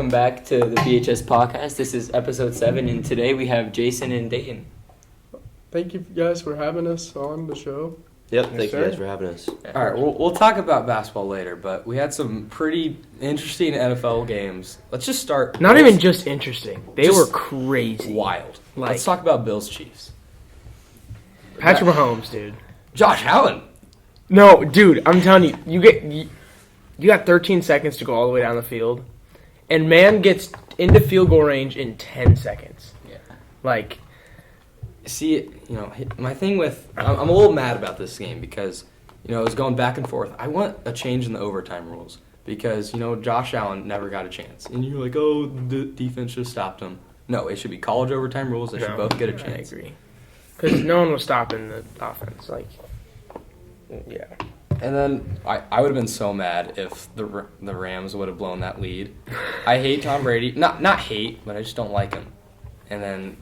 welcome back to the BHS PawCast. This is episode 7, and today we have Jason and Dayton. Thank you guys for having us on the show. Yep, thank you guys for having us. All right, we'll talk about basketball later, but we had some pretty interesting NFL games. Let's just start. Not even just interesting. They were crazy. Wild. Like, Let's talk about Bills Chiefs. Patrick Mahomes, dude. Josh Allen. No, dude, I'm telling you, you got 13 seconds to go all the way down the field, and man gets into field goal range in 10 seconds. Yeah. Like, see, my thing with I'm a little mad about this game because it was going back and forth. I want a change in the overtime rules because Josh Allen never got a chance, and you're like, oh, the defense should have stopped him. No, it should be college overtime rules. They should both get a chance. I agree, because no one was stopping the offense. Like, yeah. And then I would have been so mad if the Rams would have blown that lead. I hate Tom Brady. Not hate, but I just don't like him. And then,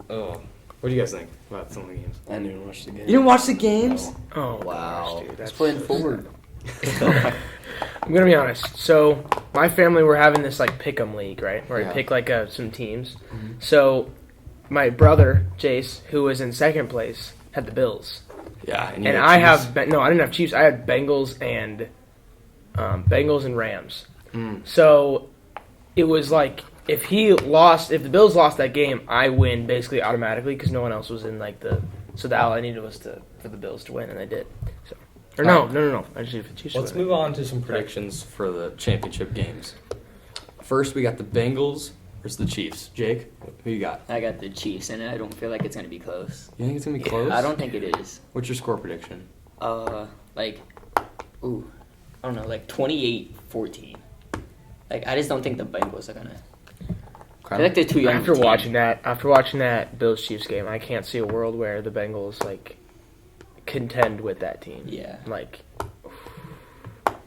what do you guys think about some of the games? I didn't watch the game. You didn't watch the games? Oh, wow. Gosh, dude, That's playing forward. I'm going to be honest. So, my family, we're having this, pick-em league, right? Where I pick, some teams. Mm-hmm. So, my brother, Jace, who was in second place, had the Bills. Yeah, and I didn't have Chiefs. I had Bengals and Rams. So it was like if the Bills lost that game, I win basically automatically because no one else was in so all I needed was for the Bills to win, and they did. So no. I just needed the Chiefs to win. Let's move on to some predictions for the championship games. First, we got the Bengals versus the Chiefs. Jake, who you got? I got the Chiefs, and I don't feel like it's going to be close. You think it's going to be close? I don't think it is. What's your score prediction? 28-14. I just don't think the Bengals are going to. I Okay. feel like they're too young. After watching that Bills-Chiefs game, I can't see a world where the Bengals, contend with that team. Yeah.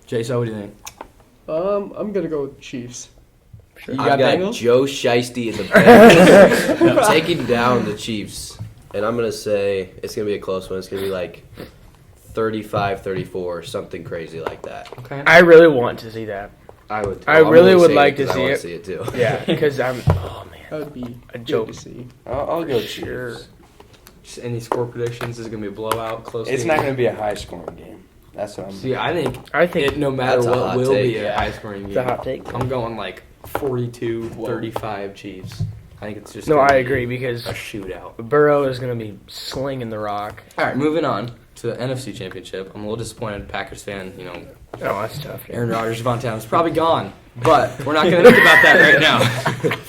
Jason, what do you think? I'm gonna go with Chiefs. Sure. I got Bengals? Joe Shiesty in the Bengals. I'm taking down the Chiefs, and I'm going to say it's going to be a close one. It's going to be 35-34, something crazy like that. Okay. I really want to see that. I would. I really would like to see I want it. to see it too. Yeah, because oh man, That'd be a joke good to see. I'll go sure. Chiefs. Just any score predictions? Is it going to be a blowout? Close? It's not going to be a high-scoring game. That's what I'm. See, I think it, no matter that's a what hot will take. be a high-scoring game. It's a hot take. I'm going 42-35 Chiefs. I think it's just No, gonna I be agree because a shootout. Burrow is going to be slinging the rock. All right, moving on to the NFC Championship. I'm a little disappointed, Packers fan. Oh, that's tough. Yeah. Aaron Rodgers, Devontae Adams probably gone, but we're not going to think about that right now.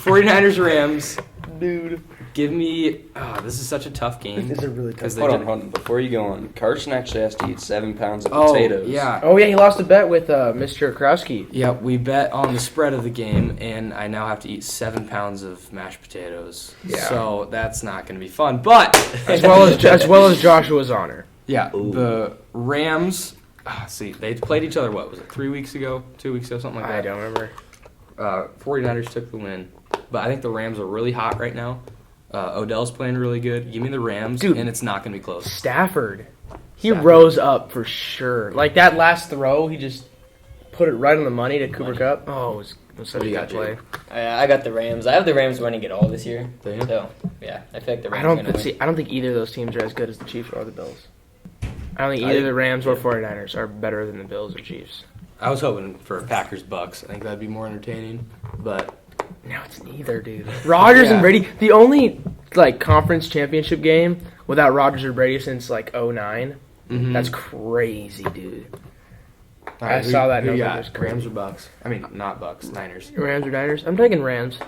49ers, Rams. Dude. Give me. This is such a tough game. This is a really tough. Hold on. Before you go on, Carson actually has to eat 7 pounds of potatoes. Yeah. Oh, yeah, he lost a bet with Mr. Krowski. Yeah, we bet on the spread of the game, and I now have to eat 7 pounds of mashed potatoes. Yeah. So that's not going to be fun. But as well as Joshua's honor. yeah, Ooh. the Rams. See, they played each other. What was it? 3 weeks ago? 2 weeks ago? Something like that. I don't remember. 49ers took the win, but I think the Rams are really hot right now. Odell's playing really good. Give me the Rams, Dude, and it's not going to be close. Stafford rose up for sure. That last throw, he just put it right on the money to Cooper Kupp. Oh, it was such a good play. I got the Rams. I have the Rams winning it all this year. Do you? So, yeah, I feel like the Rams I are going to win. I don't think either of those teams are as good as the Chiefs or the Bills. I don't think either the Rams or 49ers are better than the Bills or Chiefs. I was hoping for Packers-Bucks. I think that'd be more entertaining, but No, it's neither, dude. Rodgers and Brady, the only conference championship game without Rodgers or Brady since 2009. Mhm. That's crazy, dude. All right, I saw that Who number. you It got? was crazy. Rams or Bucks? I mean, not Bucks. Niners. Rams or Niners? I'm taking Rams.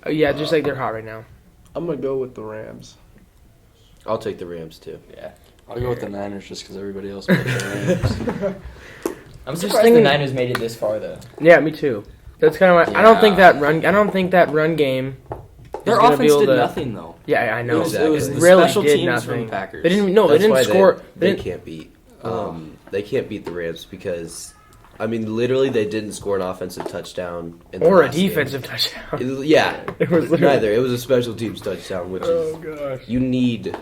Oh, yeah, just they're hot right now. I'm gonna go with the Rams. I'll take the Rams too. Yeah. I'll go with the Niners just because everybody else picked the Rams. I'm Just surprised thinking- the Niners made it this far, though. Yeah, me too. That's kind of. I don't think that run game. Their is gonna offense be did able to- nothing, though. Yeah, I know. It was the really special did teams nothing. from the Packers. They didn't. No, That's they why didn't score. They can't beat. They can't beat the Rams because, literally they didn't score an offensive touchdown in the Or a last game. defensive touchdown. Yeah, It was literally- neither. It was a special teams touchdown, which is gosh. you need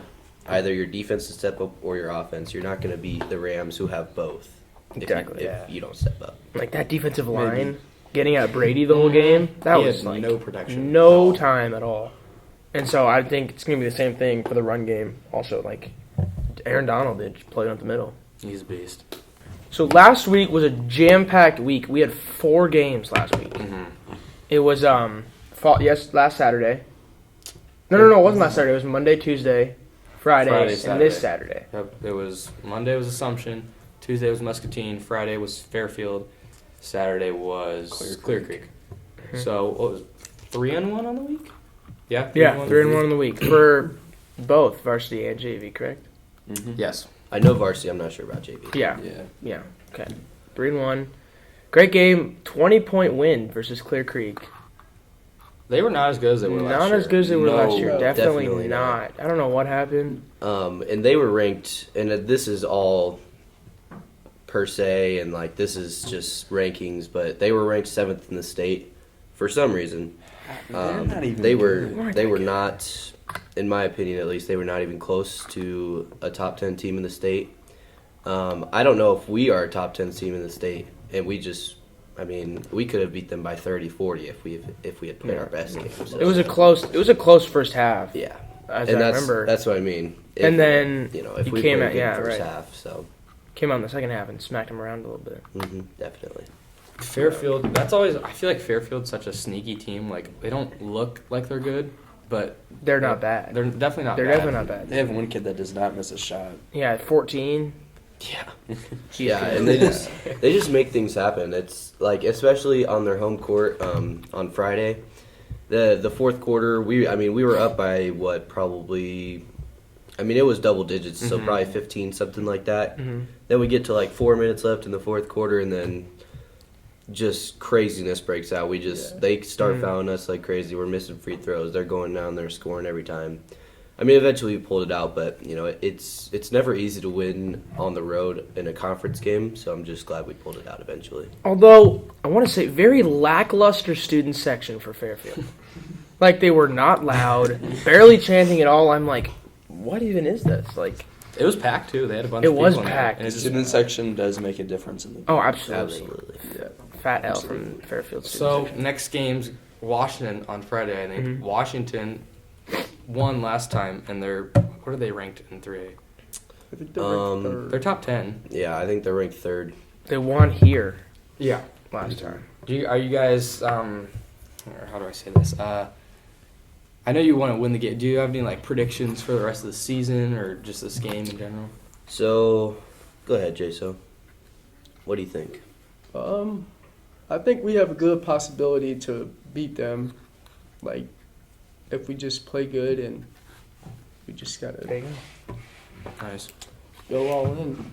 either your defense to step up or your offense. You're not going to beat the Rams who have both. Exactly. If you don't step up. That defensive line. getting at Brady the whole game. That He was had like no protection. no time at all. And so I think it's going to be the same thing for the run game. Also, like Aaron Donald did, just played up the middle. He's a beast. So last week was a jam-packed week. We had 4 games last week. It was last Saturday. No, it wasn't last Saturday. It was Monday, Tuesday, Friday, and this Saturday. Yep. It was Monday was Assumption, Tuesday was Muscatine, Friday was Fairfield, Saturday was Clear Creek. So what was 3-1 on the week? Yeah. 3-1 on the week for both varsity and JV, correct? Yes. I know varsity. I'm not sure about JV. Yeah. Okay. 3-1. Great game. 20-point win versus Clear Creek. They were not as good as they were last year. Not as good as they were last year. No, Definitely definitely not. I don't know what happened. And they were ranked, and this is all per se, and like this is just rankings, but they were ranked 7th in the state for some reason. Not even They good. were not, in my opinion at least, they were not even close to a top 10 team in the state. I don't know if we are a top 10 team in the state, and we could have beat them by 30, 40 if we had played our best game. So, It was a close first half. yeah, As and I that's remember. that's what I mean. And then if you we came played out- good yeah, first right. half, so Came out in the second half and smacked him around a little bit. definitely. Fairfield, that's always, I feel like Fairfield's such a sneaky team. Like, they don't look like they're good, but They're not bad. they're definitely not They're bad. definitely not bad. They have one kid that does not miss a shot. Yeah, 14. Yeah. Yeah, and they just make things happen. It's like, especially on their home court on Friday, the fourth quarter. We were up by what, probably. It was double digits, so probably 15, something like that. Then we get to like 4 minutes left in the fourth quarter, and then just craziness breaks out. They start fouling us like crazy. We're missing free throws. They're going down. They're scoring every time. Eventually we pulled it out, but it's never easy to win on the road in a conference game. So I'm just glad we pulled it out eventually. Although, I want to say, very lackluster student section for Fairfield. Like, they were not loud, barely chanting at all. I'm like, what even is this? Like, It was packed, too. They had a bunch It of people was in there, packed. and The it's student section does make a difference in the game. oh, absolutely. Absolutely. Fat L from Fairfield student So, section. next game's Washington on Friday, I think. Washington won last time, and what are they ranked in 3A? I think they're ranked They're third. top 10. Yeah, I think they're ranked 3rd. They won here Yeah. last time. Are you guys, or how do I say this? I know you want to win the game. Do you have any predictions for the rest of the season or just this game in general? So, go ahead, Jason. What do you think? I think we have a good possibility to beat them. Like, if we just play good and we just gotta There you go. Nice. go all in.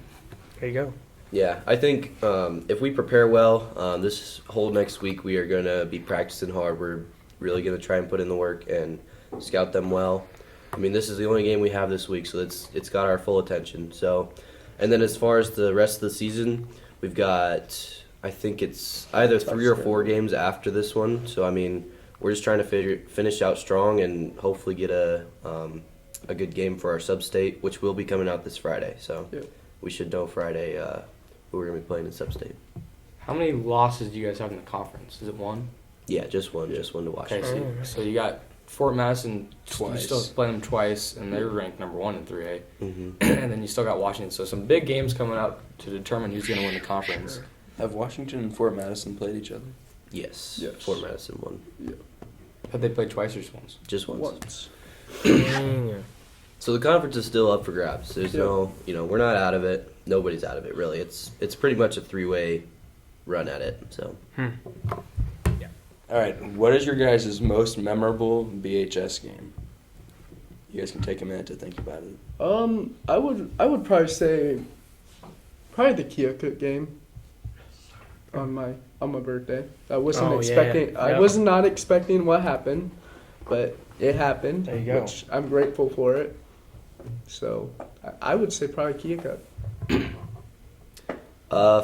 There you go. Yeah, I think if we prepare well, this whole next week we are going to be practicing hard. We're really going to try and put in the work and scout them well. This is the only game we have this week, so it's got our full attention. So, and then as far as the rest of the season, we've got, I think it's either 3 or 4 games after this one. So we're just trying to finish out strong and hopefully get a good game for our sub-state, which will be coming out this Friday. So Yep. we should know Friday who we're going to be playing in sub-state. How many losses do you guys have in the conference? Is it one? Yeah, just one to watch. Okay, so you got Fort Madison twice. You still play them twice, and they're ranked number 1 in 3A. Mm-hmm. And then you still got Washington. So some big games coming up to determine who's going to win the conference. Have Washington and Fort Madison played each other? Yes. Yes. Fort Madison won. Have they played twice or just once? Just once. Once. Dang. So the conference is still up for grabs. There's no, we're not out of it. Nobody's out of it, really. It's pretty much a 3-way run at it. So All right, what is your guys' most memorable BHS game? You guys can take a minute to think about it. I would probably say the Keokuk game on my birthday. I wasn't Oh, expecting. yeah. I Yep. was not expecting what happened, but it happened. There you go. Which I'm grateful for it. So I would say probably Keokuk.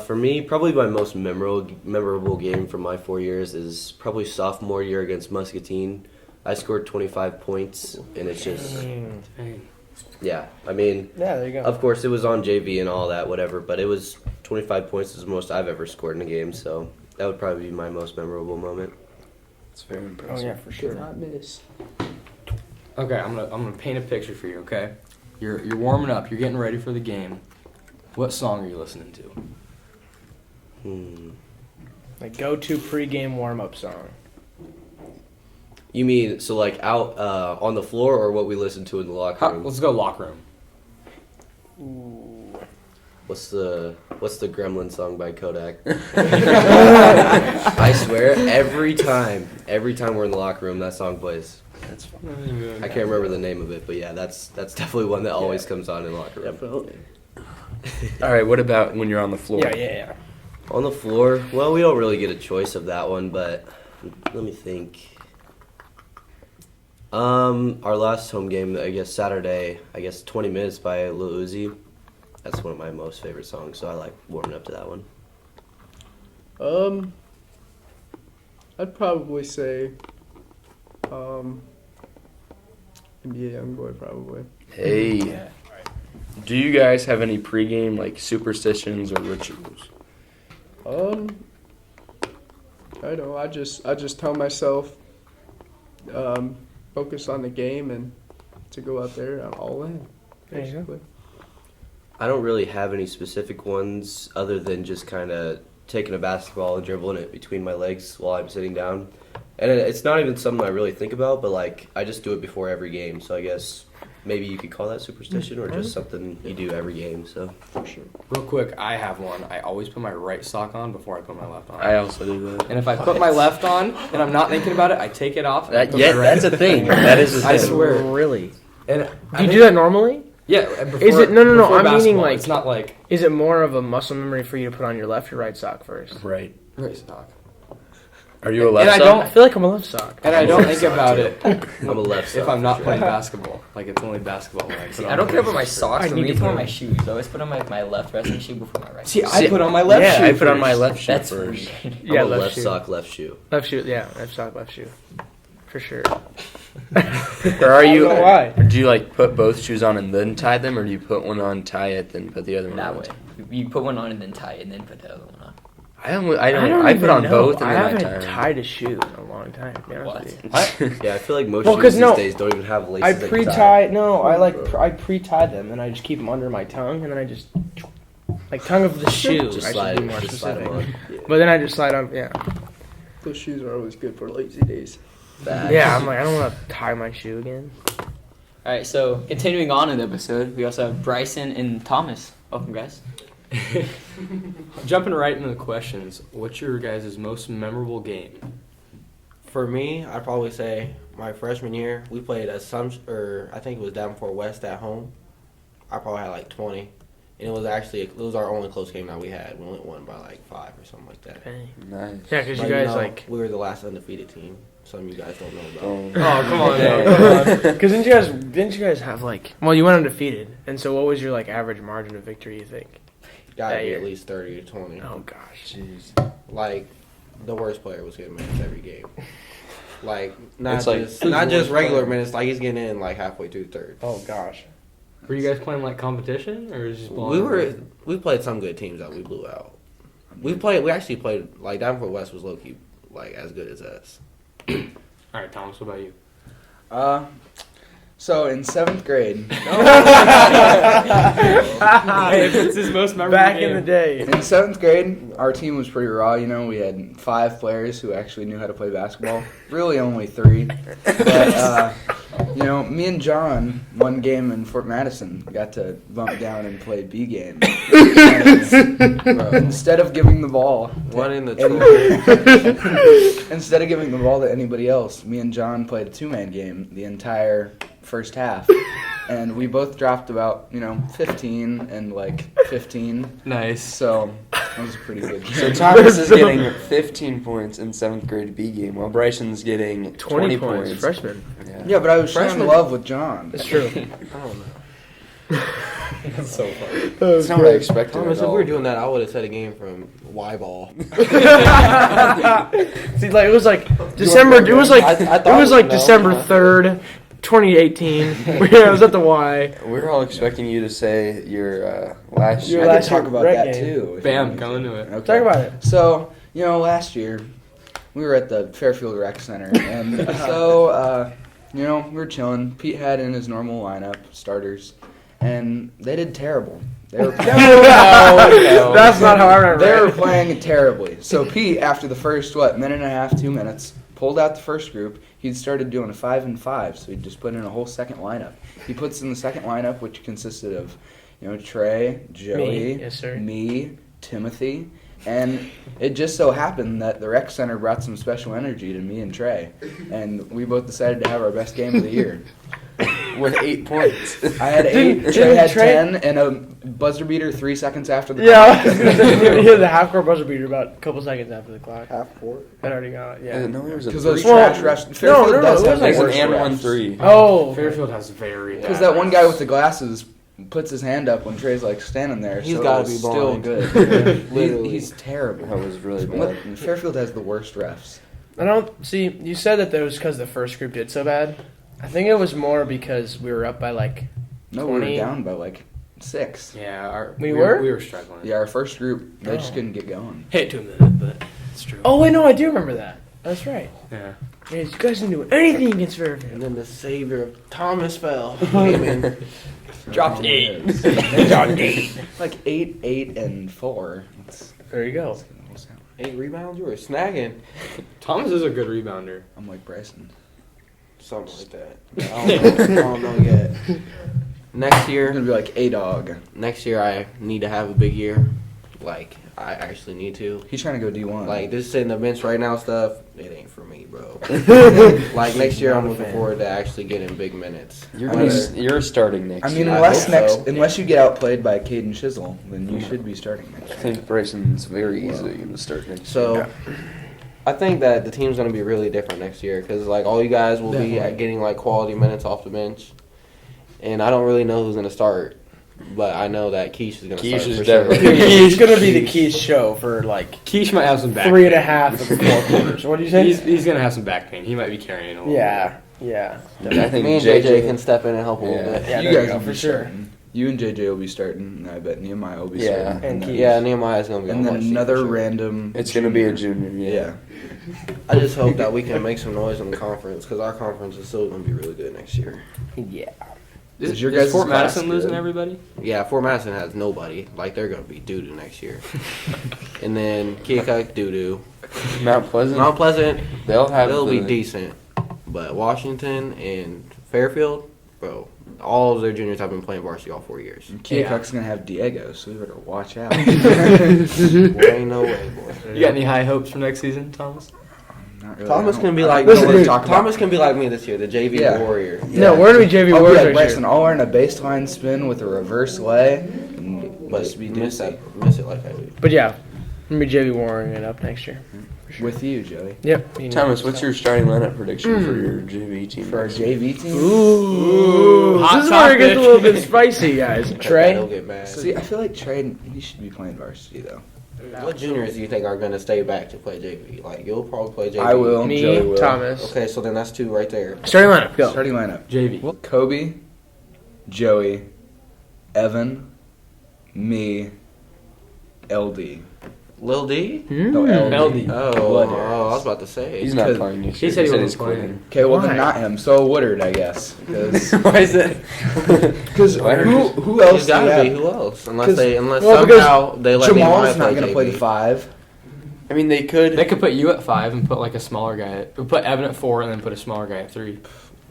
for me, probably my most memorable game from my 4 years is probably sophomore year against Muscatine. I scored 25 points, and it's just, yeah. Yeah, there you go. Of course, it was on JV and all that, whatever, but it was 25 points is the most I've ever scored in a game, so That would probably be my most memorable moment. It's very Oh impressive. yeah, for Did sure. not miss. Okay, I'm gonna paint a picture for you. Okay, you're warming up. You're getting ready for the game. What song are you listening to? Like go-to pregame warm-up song. You mean so like out on the floor or what we listen to in the locker room? Let's go locker room. Ooh. What's the Gremlin song by Kodak? I swear, every time we're in the locker room, that song plays. That's I can't remember the name of it, but yeah, that's definitely one that always comes on in the locker room. Definitely. All right, what about when you're on the floor? Yeah. On the floor, well, we don't really get a choice of that one, but let me think. Our last home game, I guess Saturday, 20 Minutes by Lil Uzi. That's one of my most favorite songs, so I like warming up to that one. I'd probably say NBA Youngboy probably. Hey, do you guys have any pregame like superstitions or rituals? I know. I just tell myself, focus on the game and to go out there. I'm all in. There you go. Basically. I don't really have any specific ones other than just kind of taking a basketball and dribbling it between my legs while I'm sitting down. And it's not even something I really think about, but like I just do it before every game. So I guess maybe you could call that superstition or just something you do every game. So For sure. Real quick, I have one. I always put my right sock on before I put my left on. I also do that. And if I put my left on and I'm not thinking about it, I take it off. And I put my right. That's a thing. That is a thing. I swear. Really? And Do you do that normally? Yeah. Before, Is it- no, before I'm meaning, basketball. like- It's not like Is it more of a muscle memory for you to put on your left or right sock first? Right. right sock. Are you a And left I sock? don't- I feel like I'm a left sock. And I don't think about it I'm a left if sock I'm not for playing sure. basketball. Like it's only basketball. When I, put I on don't my care right about my sock. socks. I For need me, to it's more put my on- shoes. I always put on my left resting shoe before my right. See, shoe. I put on my left shoe. Yeah, I put on my first. left shoe That's first. weird. Yeah, I'm a left left shoe. sock, left shoe. Left shoe, yeah, left sock, left shoe. For sure. Or are you? I don't know why. Or do you like put both shoes on and then tie them, or do you put one on, tie it, then put the other one That on? way. You put one on and then tie it and then put the other one on. I put even on know. both and I then I haven't tie them. tied a shoe in a long time. To be honest What? with you. Yeah, I feel like most Well, shoes 'cause these no, days don't even have laces. I that you pre-tie. No, I pre-tie them and I just keep them under my tongue and then I just like tongue of the shoe. Just I slide should it. be more Just slide specific. them on. But then I just slide on. Yeah. Those shoes are always good for lazy days. Bad. Yeah. I'm like I don't want to tie my shoe again. All right, so continuing on in the episode, we also have Bryson and Thomas. Welcome, guys. Jumping right into the questions, what's your guys' most memorable game? For me, I'd probably say my freshman year, we played I think it was Davenport West at home. I probably had like 20. And it was our only close game that we had. We only won by like 5 or something like that. Dang. Nice. Yeah, because you But, guys know, like. we were the last undefeated team. Some of you guys don't know about. Oh, come on, Yeah, man. Because didn't you guys have like? Well, you went undefeated, and so what was your like average margin of victory? You think? Gotta that be year. at least 30 to 20. Oh gosh. Jeez. Like, the worst player was getting minutes every game. Like, It's like- not just regular minutes. Like, he's getting in like halfway through the third. Oh gosh. Were you guys playing like competition or just blowing We played some good teams that we blew out. We actually played like Davenport West was low key like as good as us. All right, Thomas, what about you? So in 7th grade, Hey, it's his most memorable Back game. in the day. in 7th grade, our team was pretty raw. You know, we had 5 players who actually knew how to play basketball. Really, only 3. But you know, me and John, one game in Fort Madison, got to bump down and play B game. And instead of giving the ball, One in the instead of giving the ball to anybody else, me and John played a 2-man game the entire first half. And we both dropped about, 15 and like 15. Nice. So that was a pretty good game. So Thomas is getting 15 points in 7th grade B game, while Bryson's getting 20 points. freshman. Yeah. Yeah, but I was showing Freshman- love with John. That's true. I don't know. That's so funny. That's not what I expected Thomas, at if we all. were doing that, I would have set a game from Y ball. See, like it was like December. It was like I it thought was like no. December 3rd, 2018. I was at the Y. We're all expecting you to say your last Your year. I last could talk year about rec that game. too. if you Bam, want me go to. into it. Okay. Talk about it. So, last year we were at the Fairfield Rec Center, and so we were chilling. Pete had in his normal lineup starters, and they did terrible. They were That's not how I remember. They were playing terribly. So Pete, after the first minute and a half, 2 minutes, pulled out the first group. He'd started doing a 5-and-5, so he'd just put in a whole second lineup. He puts in the second lineup, which consisted of, Trey, Joey, Me. Yes, sir. me, Timothy, and it just so happened that the rec center brought some special energy to me and Trey, and we both decided to have our best game of the year. With 8 points. I had 8, Trey had 10, and a buzzer beater 3 seconds after the Yeah, clock. he had the half-court buzzer beater about a couple seconds after the clock. Half court. Had already gone. Yeah. No, it was a Because those three. trash refs. Fairfield no, does it have was the like There's an worst and refs. 1-3. Oh, Fairfield has very. Because that one guy with the glasses puts his hand up when Trey's standing there. He's so gotta it's be still blind. good. Literally. He's terrible. That was really bad. Fairfield has the worst refs. I don't see. You said that that was because the first group did so bad. I think it was more because we were up by No, we were 20. down by 6. Yeah, We were? We were struggling. Yeah, our first group, they just Oh. couldn't get going. Hate to admit it, but it's true. Oh wait, no, I do remember that. That's right. Yeah. Yeah, you guys didn't do anything against And Fairfield. then the savior of Thomas fell. Came in. Dropped 8. 8, 8, and 4. There you go. 8 rebounds. You were snagging. Thomas is a good rebounder. I'm like Bryson. Something like that. I don't know yet. Next You're year, gonna be like A-Dog. next year I need to have a big year. I actually need to. He's trying to go D1. This sitting the bench right now stuff, it ain't for me, bro. Next year I'm looking forward to actually getting big minutes. You're starting next I mean, year. unless you get outplayed by Caden Shizzle, then you should be starting next I year. think Bryson's very easily going to start next year. So, I think that the team's going to be really different next year because, all you guys will be getting, quality minutes off the bench. And I don't really know who's going to start, but I know that Keish is going to start. Keish is for definitely- sure. He's gonna be the Keys show for Keish might have some back 3.5 of the 4 quarters. What did you say? He's gonna have some back pain. He might be carrying a little. Yeah. Yeah. And I think Me and JJ can step in and help a little Yeah. bit. Yeah, you there guys you go, will for be sure. starting. You and JJ will be starting, and I bet Nehemiah will be Yeah. starting. And Keith. Yeah, Nehemiah's going to be on And then my team for another sure. random. It's going to be a junior. Yeah. I just hope that we can make some noise in the conference because our conference is still going to be really good next year. Yeah. Is your Is guys' Fort class Madison losing good? everybody? Yeah, Fort Madison has nobody. They're going to be doo-doo next year. And then Keokuk, doo-doo. Mount Pleasant, Mount Pleasant, they'll be the- decent. But Washington and Fairfield, bro, all of their juniors have been playing varsity all 4 years. And Keokuk's going to have Diego, so we better watch out. Boy, ain't no way, boy. You got any high hopes for next season, Thomas? Not really. Thomas I can be don't- like I don't really me. talk about- Thomas can be like me this year, the JV Yeah. warrior. No, we're gonna be JV I'll be Warriors like next Bryson. year. I'll learn a baseline spin with a reverse lay. And But must be miss doozy. it like I do. But yeah, I'm gonna be JV warring it up next year. With you, Joey. Yep. you know. Thomas, what's your starting lineup prediction for your JV team? For our JV team? Ooh, Hot this is where it gets a topic. little bit spicy, guys. He'll Trey. get mad. See, I feel like Trey, he should be playing varsity, though. What juniors do you think are going to stay back to play JV? You'll probably play JV. I will. Me, Joey will. Thomas. Okay, so then that's 2 right there. Starting lineup, go. Starting lineup. JV. Kobe, Joey, Evan, me, LD. Lil D? No, Mm. LD. Oh, Blood I was about to say. He's not Because- playing next He year. said he wasn't he's playing. quitting. Okay, well, Why? then not him. So Woodard, I guess. Why is it? Because who else He's do you got to be. have? Who else? Unless 'Cause- well, somehow they let Jamal's Nehemiah not play going to play JV. the 5. I mean, they could. They could put you at 5 and put a smaller guy at. Put Evan at 4 and then put a smaller guy at 3.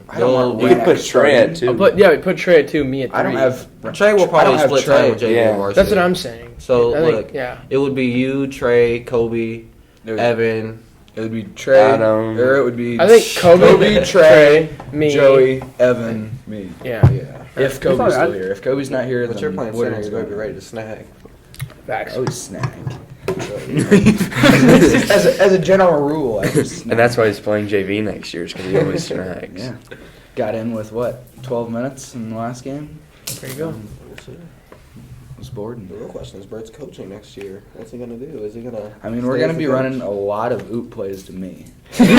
I don't want You could Ranek put Trey starting. at 2. We put Trey at 2, me at 3. I don't have. Trey will I don't probably have split Trey. time with JV Yeah. and varsity. That's what I'm saying. So, I think, look, yeah. it would be you, Trey, Kobe, It would, Evan. it would be Trey. Adam. Or it would be. I think Kobe, Trey, me, Joey, Evan, me. Yeah. Yeah. If Kobe's still here. If Kobe's not here, But then you're playing center, Woodard's you're going to be gonna- ready to snag. Facts. I always snag. as a general rule, I just snag. And that's why he's playing JV next year, is because he always snags. Yeah. Got in with what? 12 minutes in the last game? There you go. Was bored. The real question is Bert's coaching next year. What's he going to do? Is he going to... I mean, we're going to be running a lot of oop plays to me. Kind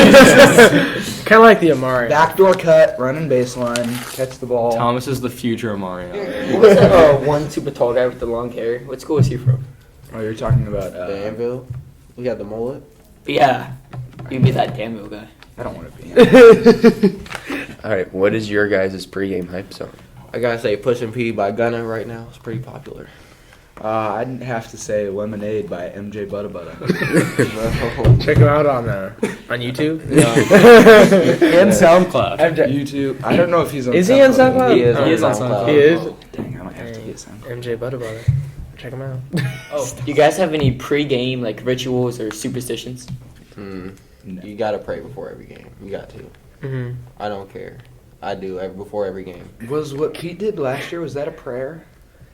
of like the Amari. Backdoor cut, running baseline, catch the ball. Thomas is the future of Mario. What's that one super tall guy with the long hair? What school is he from? Oh, you're talking about Danville? We had the mullet. But yeah, you'd be that Daniel guy. I don't want to be him. All right, what is your guys' pregame hype song? I gotta say, Pushin' P by Gunna right now is pretty popular. I'd have to say Lemonade by MJ Butta Butta. Check him out on YouTube. And SoundCloud. YouTube. I don't know if he's on Is he on SoundCloud? He is Oh, on He is on SoundCloud. He is. Dang, I might have to get SoundCloud. MJ Butter Butter. Check him out. Oh, do you guys have any pre-game like rituals or superstitions? No. You gotta pray before every game. You got to. Mm-hmm. I don't care. I do before every game. Was what Pete did last year, was that a prayer?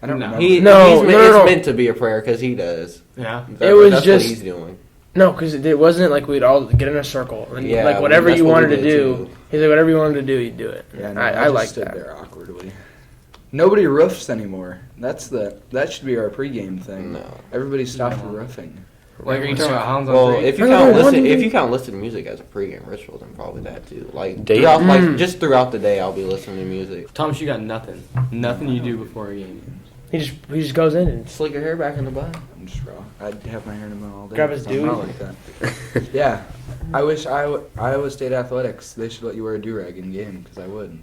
I don't No. know. It's meant to be a prayer because he does. Yeah. That's what he's doing. No, because it wasn't like we'd all get in a circle and Yeah, like whatever that's you what we wanted to did, do. too. He's like whatever you wanted to do, you'd do it. Yeah, no, I just like stood that. there awkwardly. Nobody roofs anymore. That should be our pregame thing. No. Everybody stop roofing. Like, are you talking about Hounds on Well, Three? if you count listening music as a pregame ritual, then probably that too. Like Dayton? just throughout the day, I'll be listening to music. Thomas, you got nothing. Nothing you do before a game. He just goes in and Slick your hair back in the bun. I'm just raw. I'd have my hair in a mo all day. Grab his I'm not Dewey. like that. Yeah. I wish Iowa State Athletics, they should let you wear a do-rag in game, because I would.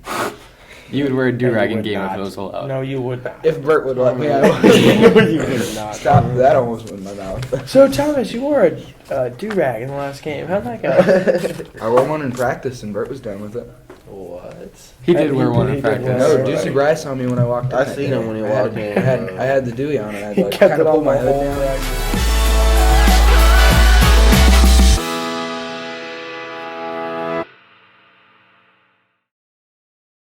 You would wear a do-rag you in would game not. if it was allowed. no, you would not. If Bert would let me, I You would. would not. Stop. That almost went in my mouth. So Thomas, you wore a do-rag in the last game. How'd that go? I wore one in practice, and Bert was done with it. What? He did wear one He in did practice. wear No, one. Juicy Bryce saw me when I walked in. I that seen day. him when he I had- walked in. I had the Dewey on, and I'd He like kept kind it of on pull my the hood whole down. rag.